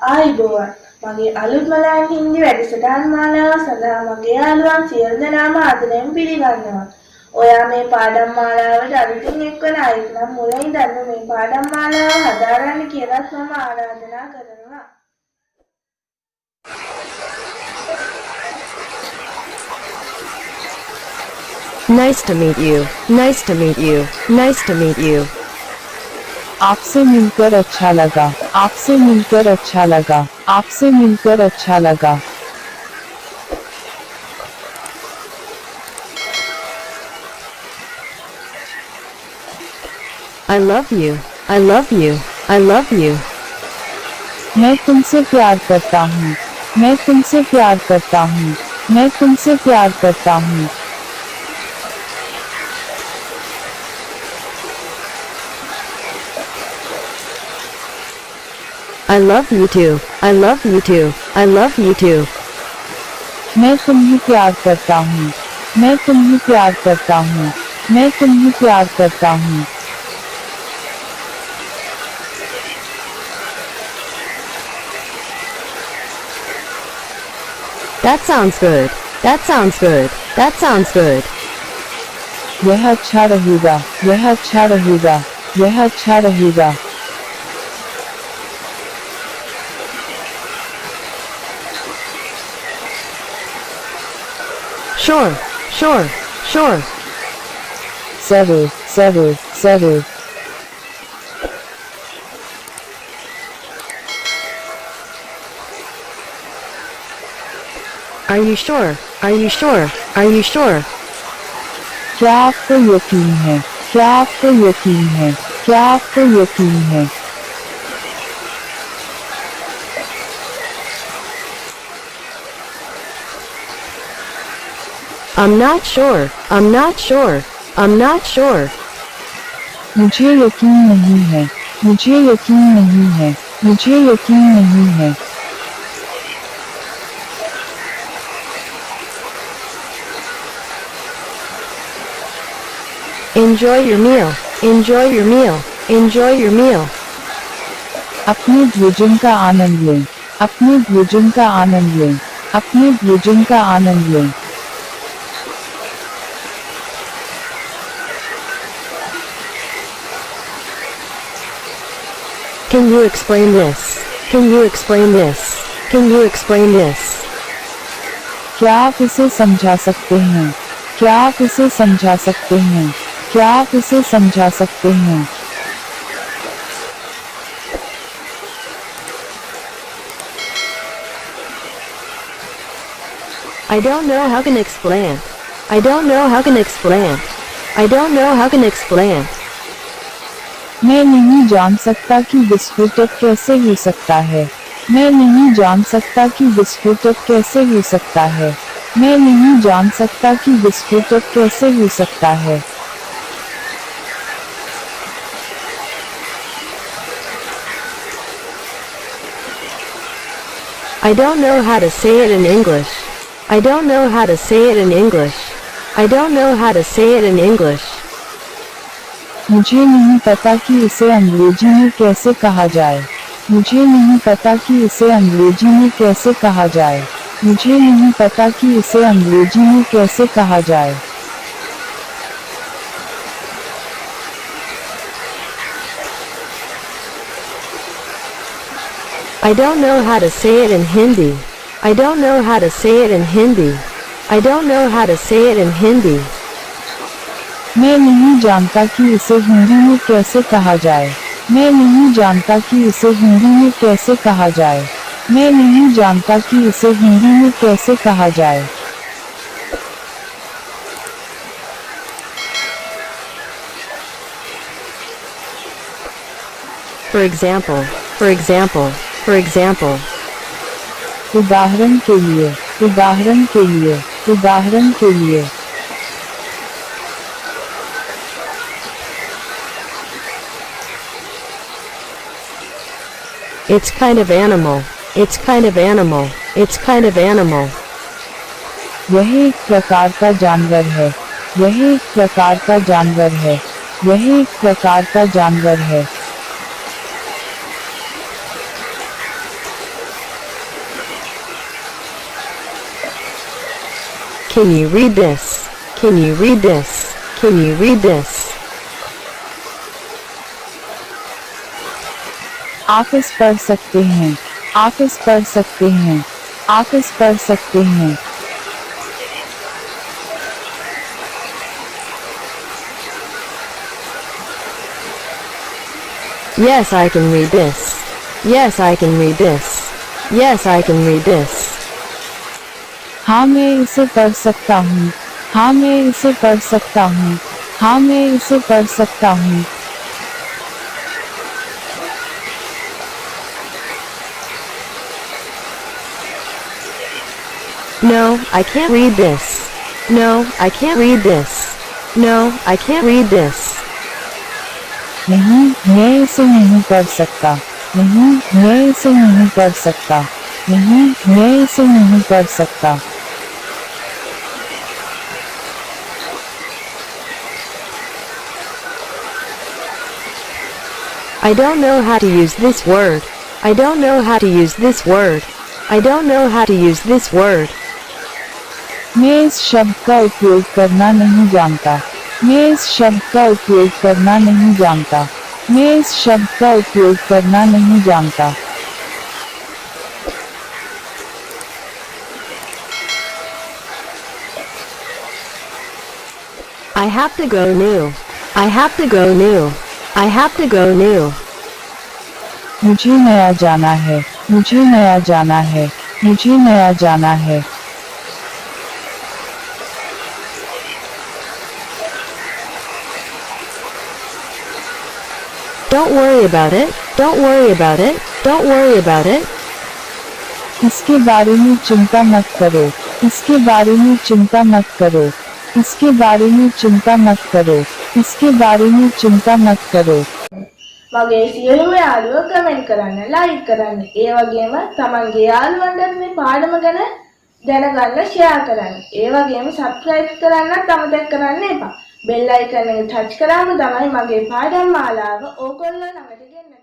ආයුබෝවන් මගේ අලුත් මලයන් හින්දි වැඩසටහන් මාලාව සඳහා මගේ යාළුවන් සියලු දෙනාම ආදරයෙන් පිළිගන්නවා. ඔයා මේ පාඩම් මාලාවට අලුතින් එක්වන අයෙක් නම් මුලින් ඉඳන්ම මේ පාඩම් මාලාව හදාගන්න කියලාත් මම ආරාධනා කරනවා. Nice to meet you. Nice to meet you. Nice to meet you. आपसे मिलकर अच्छा लगा। आपसे मिलकर अच्छा लगा। आपसे मिलकर अच्छा लगा। I love you. I love you. I love you. मैं तुमसे प्यार करता हूँ। मैं तुमसे प्यार करता हूँ। मैं तुमसे प्यार करता हूँ। I love you too. I love you too. I love you too. मैं तुम्हें प्यार करता हूँ। मैं तुम्हें प्यार करता हूँ। मैं तुम्हें प्यार करता हूँ। That sounds good. That sounds good. That sounds good. यह अच्छा रहेगा। यह अच्छा रहेगा। यह अच्छा रहेगा। Sure. Sure. Sure. जरूर जरूर जरूर। Are you sure? Are you sure? Are you sure? क्या आपको यकीन है? क्या आपको यकीन है? क्या आपको यकीन है? I'm not sure. I'm not sure. I'm not sure. मुझे यकीन नहीं है। मुझे यकीन नहीं है। मुझे यकीन नहीं है। Enjoy your meal. Enjoy your meal. Enjoy your meal. अपने भोजन का आनंद लें। अपने भोजन का आनंद लें। अपने भोजन का आनंद लें। Can you explain this? Can you explain this? Can you explain this? क्या आप इसे समझा सकते हैं? क्या आप इसे समझा सकते हैं? क्या आप इसे समझा सकते हैं? I don't know how can explain. I don't know how can explain. I don't know how can explain. मैं नहीं जान सकता कि विस्फोटक कैसे हो सकता है। मैं नहीं जान सकता कि विस्फोटक कैसे हो सकता है। मैं नहीं जान सकता कि विस्फोटक कैसे हो सकता है। I don't know how to say it in English. I don't know how to say it in English. I don't know how to say it in English. मुझे नहीं पता कि इसे अंग्रेजी में कैसे कहा जाए। मुझे नहीं पता कि इसे अंग्रेजी में कैसे कहा जाए। मुझे नहीं पता कि इसे अंग्रेजी में कैसे कहा जाए। I don't know how to say it in Hindi. I don't know how to say it in Hindi. I don't know how to say it in Hindi. मैं नहीं जानता कि इसे हिंदी में कैसे कहा जाए। मैं नहीं जानता कि इसे हिंदी में कैसे कहा जाए। मैं नहीं जानता कि इसे हिंदी में कैसे कहा जाए। For example, for example, for example. उदाहरण के लिए, उदाहरण के लिए, उदाहरण के लिए। It's kind of animal. It's kind of animal. It's kind of animal. यह एक प्रकार का जानवर है। यह एक प्रकार का जानवर है। यह एक प्रकार का जानवर है। Can you read this? Can you read this? Can you read this? आप इस पढ़ सकते हैं। आप इस पढ़ सकते हैं। आप इस पढ़ सकते हैं। Yes, I can read this. Yes, I can read this. Yes, I can read this. हाँ, मैं इसे पढ़ सकता हूँ। हाँ, मैं इसे पढ़ सकता हूँ। हाँ, मैं इसे पढ़ सकता हूँ। No, I can't read this. No, I can't read this. No, I can't read this. नहीं, मैं इसे नहीं पढ़ सकता। नहीं, मैं इसे नहीं पढ़ सकता। नहीं, मैं इसे नहीं पढ़ सकता। I don't know how to use this word. I don't know how to use this word. I don't know how to use this word. मैं इस शब्द का उपयोग करना नहीं जानता। मैं इस शब्द का उपयोग करना नहीं जानता। मैं इस शब्द का उपयोग करना नहीं जानता। I have to go new. I have to go new. I have to go new. मुझे नया जाना है। मुझे नया जाना है। मुझे नया जाना है। Don't worry about it. Don't worry about it. Don't worry about it. इसके बारे में चिंता मत करो। इसके बारे में चिंता मत करो। इसके बारे में चिंता मत करो। इसके बारे में चिंता मत करो। මගේ සියලුම යාළුවෝ කමෙන්ට් කරන්න, ලයික් කරන්න. ඒ වගේම තමන්ගේ යාළුවන්ටත් මේ පාඩම ගැන දැනගන්න ෂෙයා කරන්න. ඒ වගේම සබ්ස්ක්‍රයිබ් කරන්නත් අමතක කරන්න එපා. බෙල් අයිකන් එක ටච් කරාම තමයි මගේ පාඩම් මාලාව ඕගොල්ලෝ ළඟට ගෙන්නන්නේ.